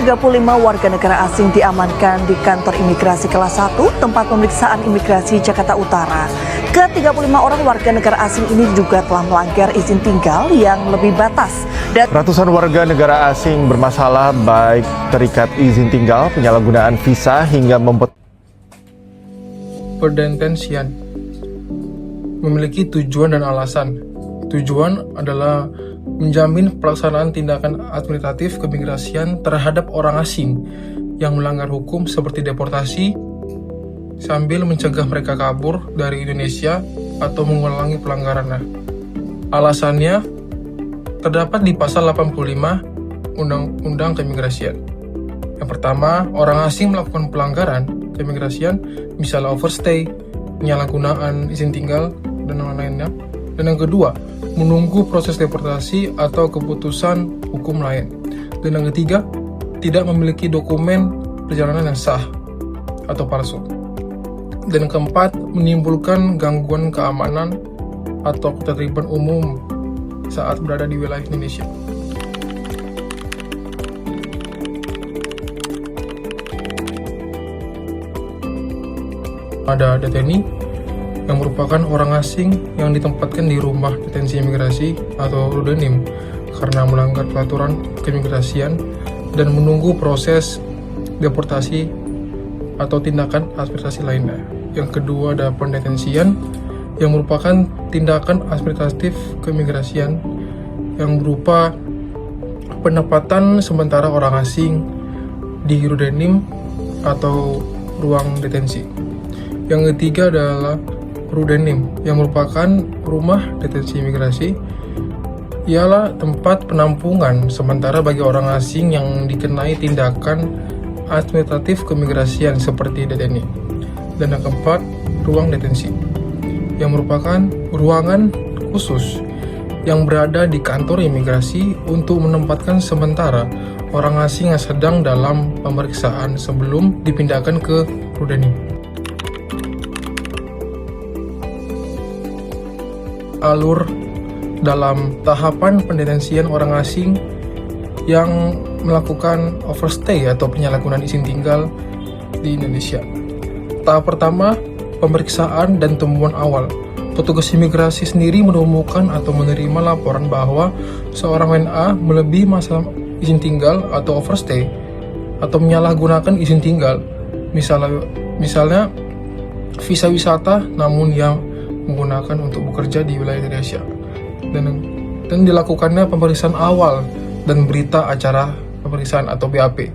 ke-35 warga negara asing diamankan di kantor imigrasi kelas 1, tempat pemeriksaan imigrasi Jakarta Utara. Ke-35 orang warga negara asing ini diduga telah melanggar izin tinggal yang lebih batas. Ratusan warga negara asing bermasalah baik terikat izin tinggal, penyalahgunaan visa, hingga pendetensian memiliki tujuan dan alasan. Tujuan adalah menjamin pelaksanaan tindakan administratif keimigrasian terhadap orang asing yang melanggar hukum seperti deportasi sambil mencegah mereka kabur dari Indonesia atau mengulangi pelanggarannya. Alasannya terdapat di pasal 85 Undang-Undang Keimigrasian. Yang pertama, orang asing melakukan pelanggaran keimigrasian, misalnya overstay, penyalahgunaan izin tinggal, dan lain-lainnya. Dan yang kedua, menunggu proses deportasi atau keputusan hukum lain. Dan yang ketiga, tidak memiliki dokumen perjalanan yang sah atau palsu. Dan yang keempat, menimbulkan gangguan keamanan atau ketertiban umum saat berada di wilayah Indonesia. Ada deteni yang merupakan orang asing yang ditempatkan di rumah detensi imigrasi atau rudenim karena melanggar peraturan keimigrasian dan menunggu proses deportasi atau tindakan administrasi lainnya. Yang kedua ada pendetensian yang merupakan tindakan administratif keimigrasian yang berupa penempatan sementara orang asing di rudenim atau ruang detensi. Yang ketiga adalah rudenim yang merupakan rumah detensi imigrasi, ialah tempat penampungan sementara bagi orang asing yang dikenai tindakan administratif keimigrasian seperti deteni. Dan yang keempat, ruang detensi yang merupakan ruangan khusus yang berada di kantor imigrasi untuk menempatkan sementara orang asing yang sedang dalam pemeriksaan sebelum dipindahkan ke rudenim. Alur dalam tahapan pendetensian orang asing yang melakukan overstay atau penyalahgunaan izin tinggal di Indonesia. Tahap pertama, pemeriksaan dan temuan awal. Petugas imigrasi sendiri menemukan atau menerima laporan bahwa seorang WNA melebihi masa izin tinggal atau overstay atau menyalahgunakan izin tinggal, misalnya visa wisata namun yang menggunakan untuk bekerja di wilayah Indonesia, dan dilakukannya pemeriksaan awal dan berita acara pemeriksaan atau BAP.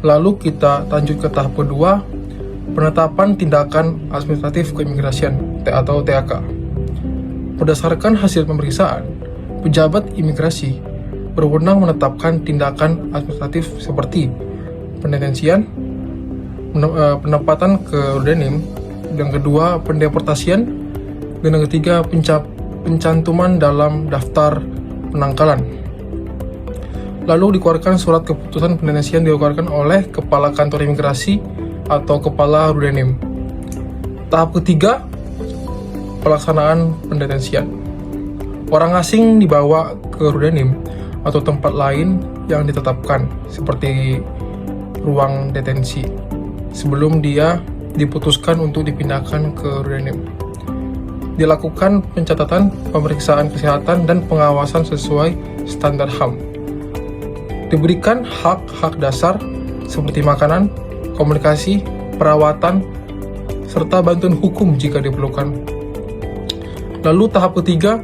Lalu kita lanjut ke tahap kedua, penetapan tindakan administratif keimigrasian atau TAK. Berdasarkan hasil pemeriksaan, pejabat imigrasi berwenang menetapkan tindakan administratif seperti pendetensian, penempatan ke rudenim, yang kedua pendeportasian, dan yang ketiga pencantuman dalam daftar penangkalan. Lalu dikeluarkan surat keputusan pendetensian dikeluarkan oleh kepala kantor imigrasi atau kepala rudenim. Tahap ketiga, pelaksanaan pendetensian. Orang asing dibawa ke rudenim atau tempat lain yang ditetapkan seperti ruang detensi sebelum dia diputuskan untuk dipindahkan ke rudenim. Dilakukan pencatatan, pemeriksaan kesehatan, dan pengawasan sesuai standar HAM. Diberikan hak-hak dasar seperti makanan, komunikasi, perawatan, serta bantuan hukum jika diperlukan. Lalu tahap ketiga,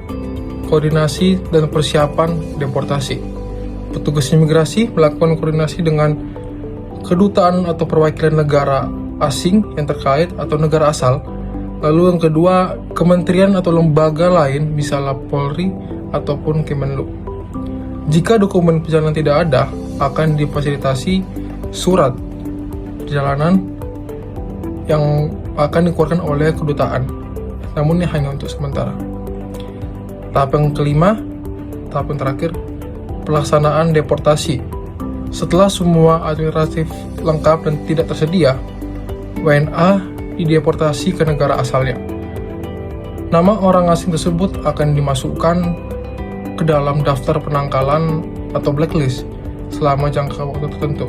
koordinasi dan persiapan deportasi. Petugas imigrasi melakukan koordinasi dengan kedutaan atau perwakilan negara asing yang terkait atau negara asal. Lalu yang kedua, kementerian atau lembaga lain, misalnya Polri ataupun Kemenlu. Jika dokumen perjalanan tidak ada, akan difasilitasi surat perjalanan yang akan dikeluarkan oleh kedutaan, namun ini hanya untuk sementara. Tahap yang kelima, tahap yang terakhir, pelaksanaan deportasi. Setelah semua administratif lengkap dan tidak tersedia, WNA dideportasi ke negara asalnya. Nama orang asing tersebut akan dimasukkan ke dalam daftar penangkalan atau blacklist selama jangka waktu tertentu.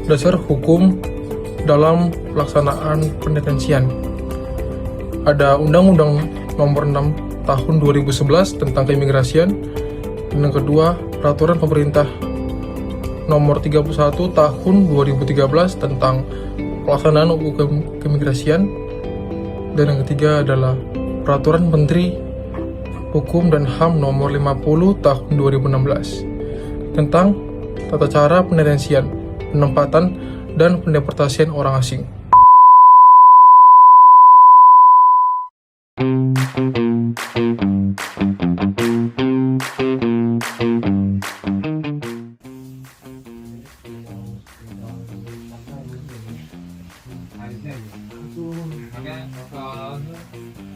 Dasar hukum dalam pelaksanaan pendetensian. Ada Undang-Undang Nomor 6 Tahun 2011 tentang keimigrasian, dan yang kedua Peraturan Pemerintah Nomor 31 Tahun 2013 tentang pelaksanaan hukum keimigrasian, dan yang ketiga adalah Peraturan Menteri Hukum dan HAM Nomor 50 Tahun 2016 tentang tata cara pendetensian, penempatan, dan pendeportasian orang asing.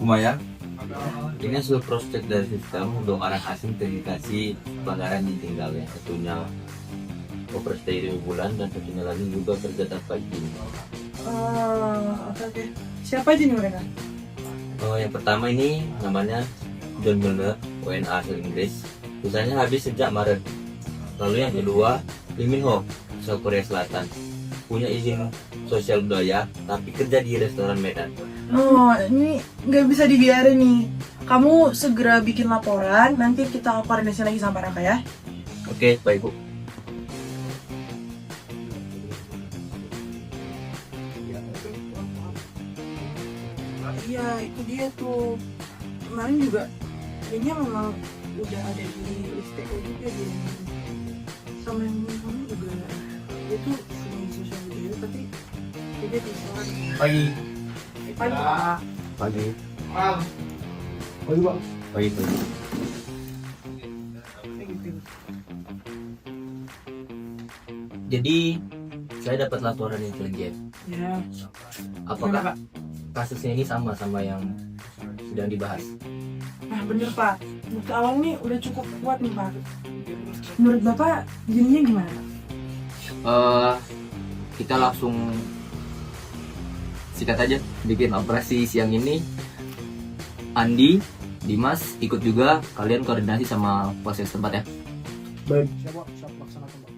Lumayan. Ini hasil cross check dari sistem untuk orang asing terindikasi pelanggaran izin tinggal, yang satunya overstay 2 bulan dan satunya lagi juga kerja tanpa izin. Oke. Siapa aja nih mereka? Yang pertama ini namanya John Milner, WNA asal Inggris. Visanya habis sejak Maret. Lalu yang kedua Lee Min Ho, asal Korea Selatan. Punya izin sosial budaya tapi kerja di restoran Medan. Oh, ini nggak bisa dibiarin nih. Kamu segera bikin laporan, nanti kita koordinasi lagi sama Raka ya. Oke, baik Bu. Iya, itu dia tuh. Kemarin juga kayaknya memang udah ada di STO juga dia. Sama yang kamu juga, dia tuh punya sosial media, tapi dia bisa. Pagi. Pagi. Pagi. Pagi Pak. Pagi. Jadi saya dapat laporan intelijen. Ya. Apakah kasusnya ini sama yang sedang dibahas? Nah bener Pak, bukti awal nih udah cukup kuat nih Pak. Menurut Bapak jadinya gimana Pak? Kita langsung sikat aja bikin operasi siang ini. Andi, Dimas ikut juga, kalian koordinasi sama polsek tempat ya. Baik. Siap laksanakan Pak.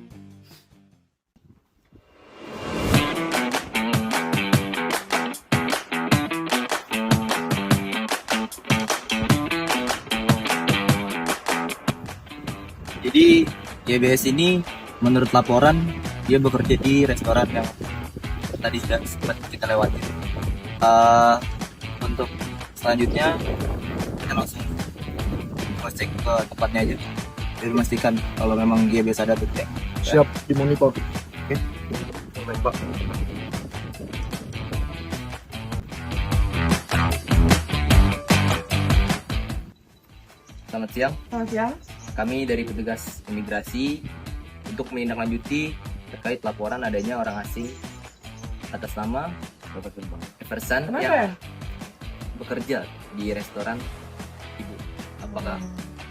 Jadi YBS ini menurut laporan dia bekerja di restoran yang tadi sudah sempat kita lewati. Untuk selanjutnya kita langsung cek ke tempatnya aja, jadi memastikan kalau memang dia biasa ada cek. Siap dimonitor. Oke. Baik Pak. Selamat siang. Selamat siang. Kami dari petugas imigrasi untuk menindaklanjuti terkait laporan adanya orang asing atas nama Everson Kenapa yang ya? bekerja di restoran Ibu. Apakah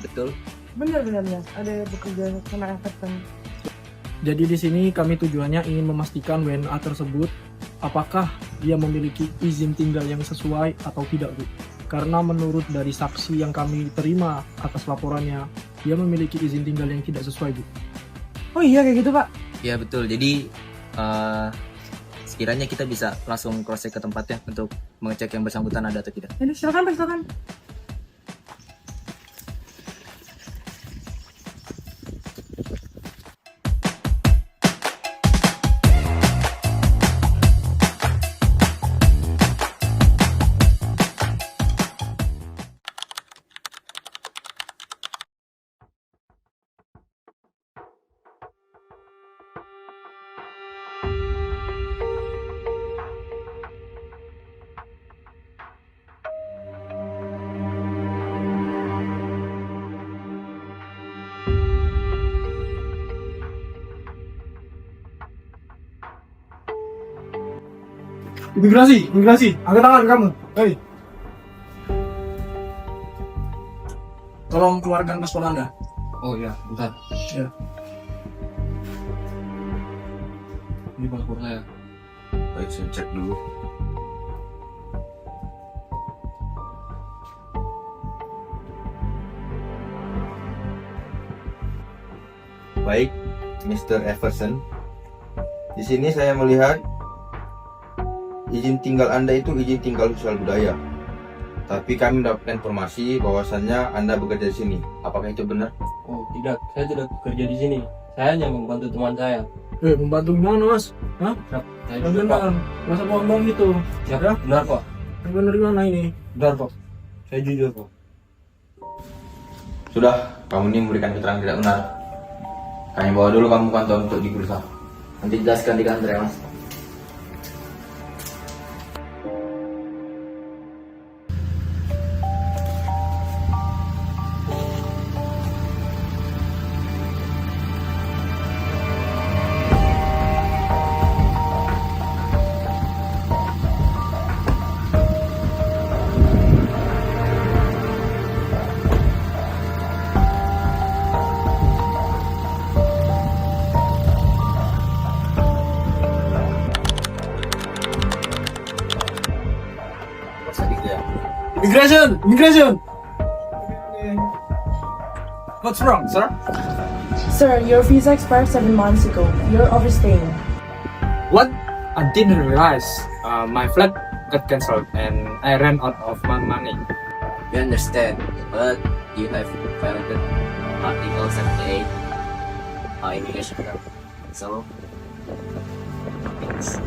betul? Bener ya, ada bekerja sama Everton. Jadi di sini kami tujuannya ingin memastikan WNA tersebut apakah dia memiliki izin tinggal yang sesuai atau tidak, Bu. Karena menurut dari saksi yang kami terima atas laporannya, dia memiliki izin tinggal yang tidak sesuai, Bu. Oh iya kayak gitu Pak. Ya betul. Jadi sekiranya kita bisa langsung cross check ke tempatnya untuk mengecek yang bersangkutan ada atau tidak. Ini silakan Pak, silakan. Imigrasi, angkat tangan kamu. Hei. Tolong keluarkan paspor Anda. Oh iya, bentar. Ya. Ini paspor saya. Baik, saya cek dulu. Baik, Mr. Everson. Di sini saya melihat izin tinggal Anda itu izin tinggal sosial budaya. Tapi kami mendapatkan informasi bahwasannya Anda bekerja di sini. Apakah itu benar? Oh tidak, saya tidak bekerja di sini. Saya hanya membantu teman saya. Membantu gimana mas? Hah? Saya Yang jujur, Pak. benar, masa bohong gitu? Siap, Ya? benar Pak. Yang benar gimana ini? Benar Pak. Saya jujur Pak. Sudah, kamu ini memberikan keterangan tidak benar. Kami bawa dulu kamu ke kantor untuk diperiksa. Nanti jelaskan di kantor ya, Mas. Immigration! What's wrong, sir? Sir, your visa expired 7 months ago. You're overstaying. What? I didn't realize my flight got cancelled and I ran out of my money. We understand, but you have violated Article 78 immigration law. So, it's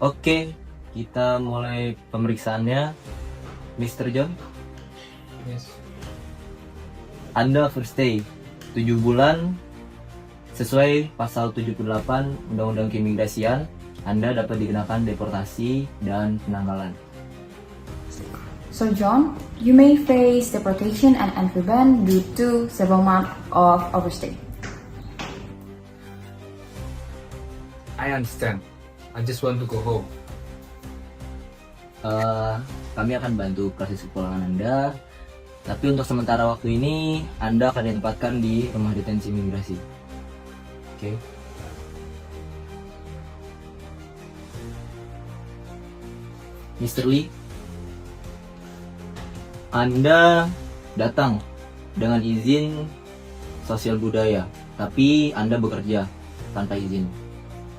Oke, kita mulai pemeriksaannya. Mr. John, Yes. Anda overstay 7 bulan sesuai pasal 78 Undang-Undang Keimigrasian. Anda dapat dikenakan deportasi dan penanggalan. So John, you may face deportation and entry ban due to several months of overstay. I understand. I just want to go home. Kami akan bantu proses kepulangan Anda, tapi untuk sementara waktu ini Anda akan ditempatkan di rumah detensi imigrasi. Oke. Mr. Lee, Anda datang dengan izin sosial budaya, tapi Anda bekerja tanpa izin.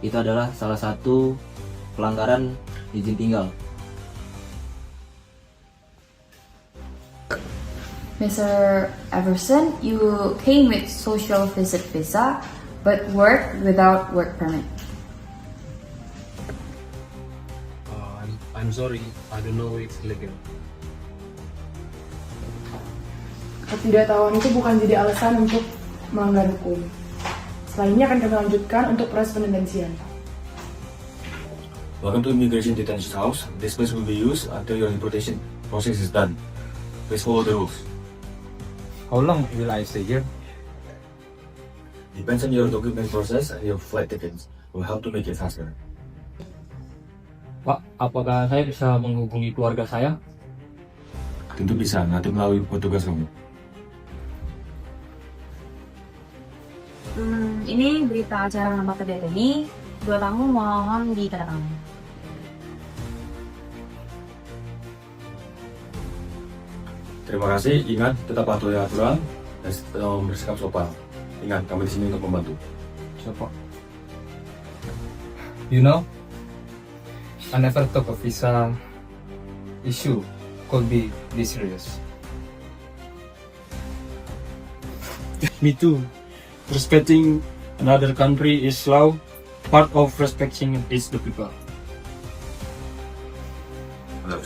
Itu adalah salah satu pelanggaran izin tinggal. Mr. Everson, you came with social visit visa, but worked without work permit. I'm sorry. I don't know it's legal. Ketidaktahuan itu bukan jadi alasan untuk melanggar hukum. Selanjutnya akan kami lanjutkan untuk proses pendetensian. Welcome to Immigration Detention House. This place will be used until your deportation process is done. Please follow the rules. How long will I stay here? Depends on your document process and your flight tickets. Will help to make it faster. Pak, apakah saya bisa menghubungi keluarga saya? Tentu bisa, nanti melalui petugas kamu. Ini berita acara nama kedai ini. Dua tamu mohon ditandatangani. Terima kasih. Ingat, tetap patuhi aturan dan bersikap sopan. Ingat, kami di sini untuk membantu. Siapa? You know, I never thought a visa issue could be this serious. Me too. Respecting another country is law. Part of respecting is the people.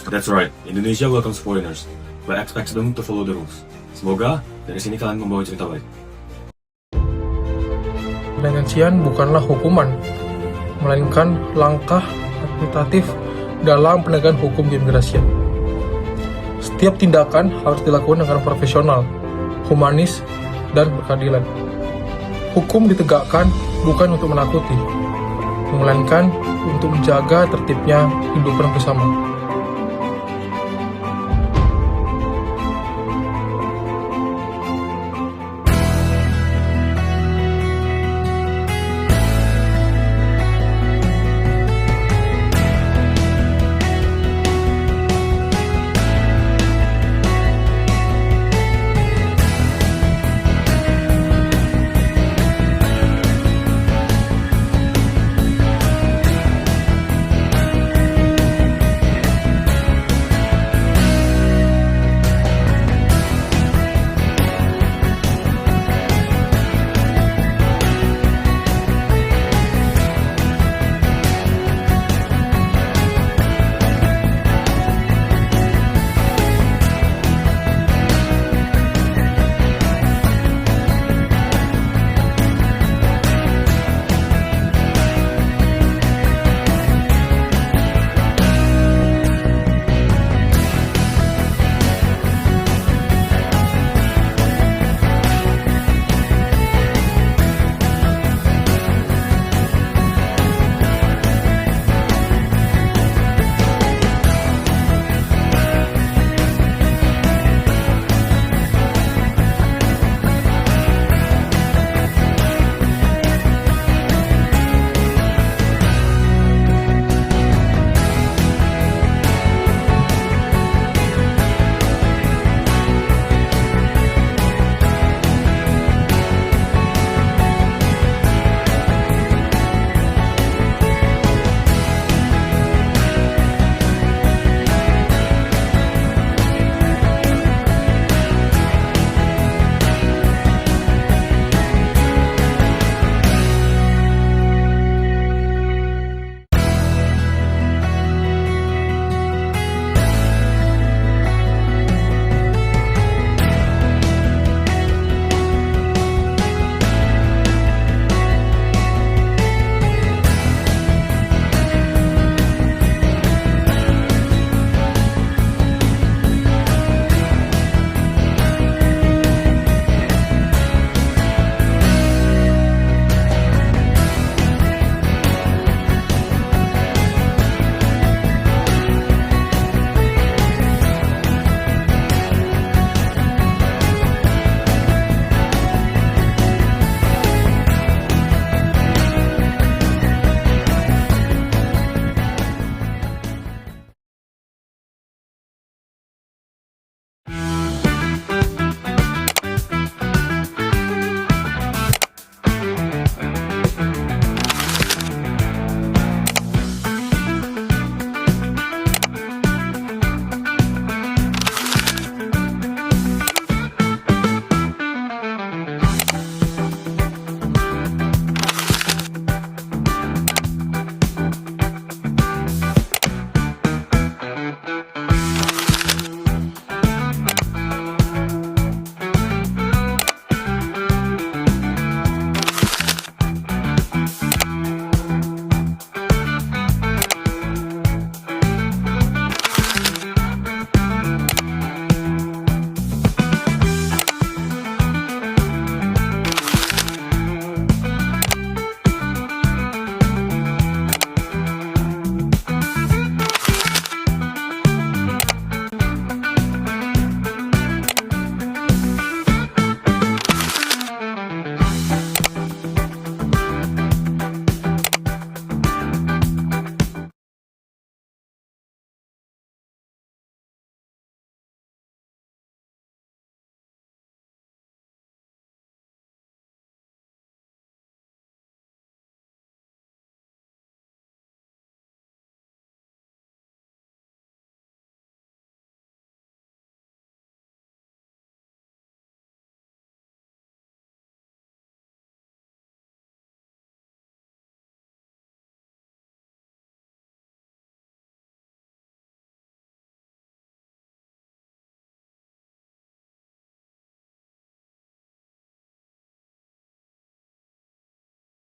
That's right. Indonesia welcomes foreigners, but expects them to follow the rules. Semoga dari sini kalian membawa cerita baik. Pendetensian bukanlah hukuman, melainkan langkah administratif dalam penegakan hukum keimigrasian. Setiap tindakan harus dilakukan dengan profesional, humanis, dan berkeadilan. Hukum ditegakkan bukan untuk menakuti, melainkan untuk menjaga tertibnya kehidupan bersama.